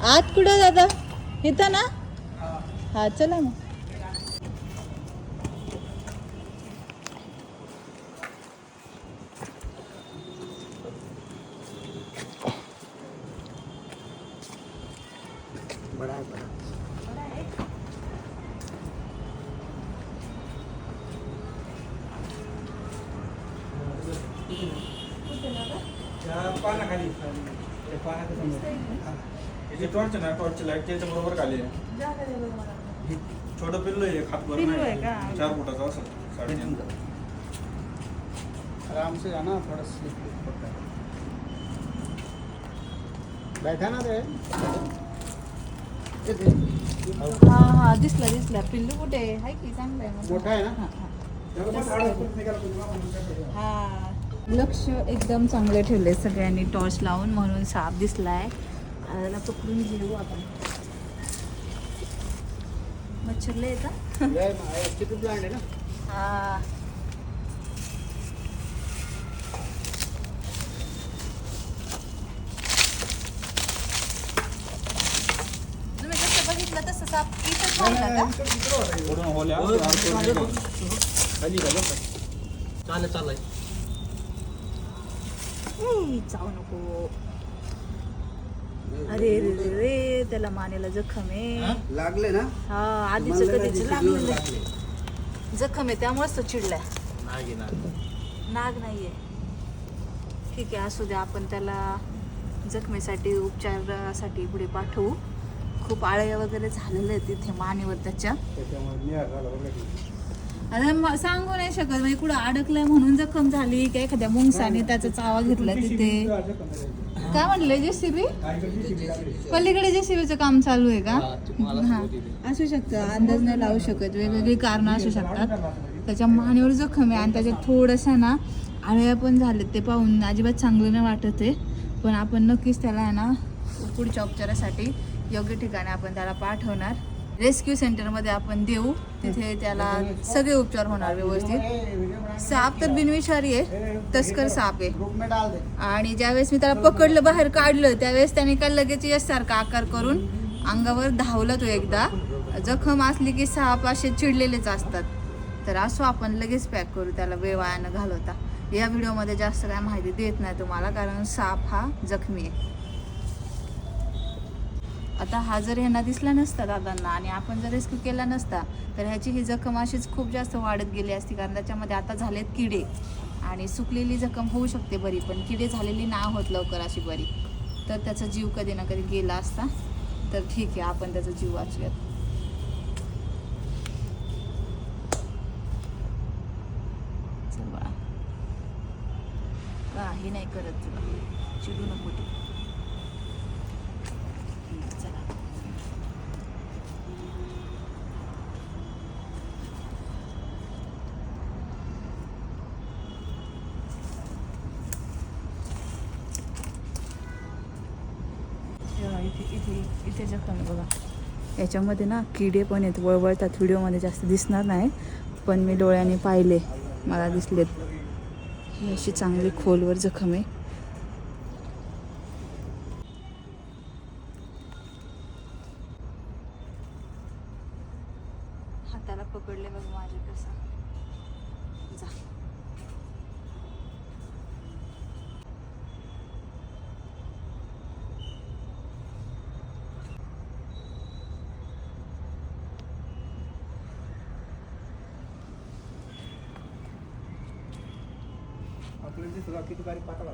आत कुठं दादा इथं ना हा चला मग पानाखाली टॉर्च ना टॉर्च लाईट त्याच्या बरोबर खाली आहे छोटं पिल्लू आहे खात बरं नाही 4 फुटाचा असं 3.5 आराम से जाना थोड़ा स्लिप होता है बैठा ना रे हा हा दिसला पिल्लू कुठे आहे की चांगला आहे मोठा आहे ना हा लक्ष एकदम चांगले ठेवले सगळ्यांनी टॉर्च लावून म्हणून साप दिसलाय त्याला पकडून घेऊ आपण मच्छरले येतात प्लांट आहे ना हा तुम्ही जसं बघितलं तसं साप इथंच पाहिला का चालेल जाऊ नको अरे रे रे रे त्याला मानेला जखम आहे लागले ना हा आधीच कधीच लागलेलं जखम आहे त्यामुळेच तो चिडलाय नाग नाहीये ठीक आहे असू द्या आपण त्याला जखमेसाठी उपचारासाठी पुढे पाठवू खूप आळ्या वगैरे झालेले आहेत तिथे मानेवर त्याच्या अरे सांगू नाही शकत म्हणजे कुठं अडकलंय म्हणून जखम झाली का एखाद्या मुंगसाने त्याचा चावा घेतला तिथे काय म्हणले जेसीबी पलीकडे जेसीबीचं काम चालू आहे का हा असू शकतं अंदाज नाही लावू शकत वेगवेगळी कारणं असू शकतात त्याच्या मानेवर जखम आहे आणि त्याच्यात थोडंसं ना आळ्या पण झालेत ते पाहून अजिबात चांगलं नाही वाटत आहे पण आपण नक्कीच त्याला आहे ना पुढच्या उपचारासाठी योग्य ठिकाणी आपण त्याला पाठवणार रेस्क्यू सेंटरमध्ये आपण देऊ तिथे त्याला सगळे उपचार होणार व्यवस्थित साप तर बिनविषारी आहे तस्कर साप आहे आणि ज्यावेळेस मी त्याला पकडलं बाहेर काढलं त्यावेळेस त्याने काय लगेच यशासारखा आकार करून अंगावर धावलं तो एकदा जखम असली की साप असे चिडलेलेच असतात तर असो आपण लगेच पॅक करू त्याला वेळ वाया न घालवता या व्हिडिओमध्ये जास्त काय माहिती देत नाही तुम्हाला कारण साप हा जखमी आहे आता हा जर ह्यांना दिसला नसता दादांना आणि आपण जर रेस्क्यू केला नसता तर ह्याची ही जखम अशीच खूप जास्त वाढत गेली असती कारण त्याच्यामध्ये आता झालेत किडे आणि सुकलेली जखम होऊ शकते बरी पण किडे झालेली नाही होत लवकर अशी बरी तर त्याचा जीव कधी ना कधी गेला असता तर ठीक आहे आपण त्याचा जीव वाचूयात चल बाळा काही नाही करत तुला चिडू नको तू इथे जखम आहे बघा याच्यामध्ये ना किडे पण आहेत वळवळतात व्हिडिओमध्ये जास्त दिसणार नाही पण मी डोळ्याने पाहिले मला दिसलेत ही अशी चांगली खोलवर जखम आहे हाताला पकडले बघ माझे कसं जा किती बारीक पातळ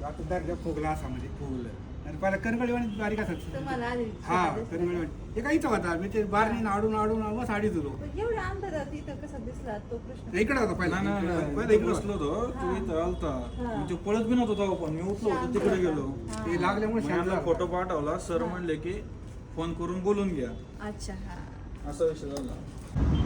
आता फुगला असा म्हणजे फुगलं आणि पहिला कणगळीवाणी बारीक असायचं हा कणगळीवाणी ते काहीच होता मी ते बारणी आडून आडून मग साडी दिलो एवढा अंदाजात इथं कसा दिसला तो प्रश्न इकडे होता पहिला पहिला इकडे बसलो होतो तू इथं आलता म्हणजे पळत बी नव्हतो तेव्हा पण मी उठलो होतो तिकडे गेलो ते लागल्यामुळे फोटो पाठवला सर म्हणले की फोन करून बोलून घ्या अच्छा हा असा विषय झाला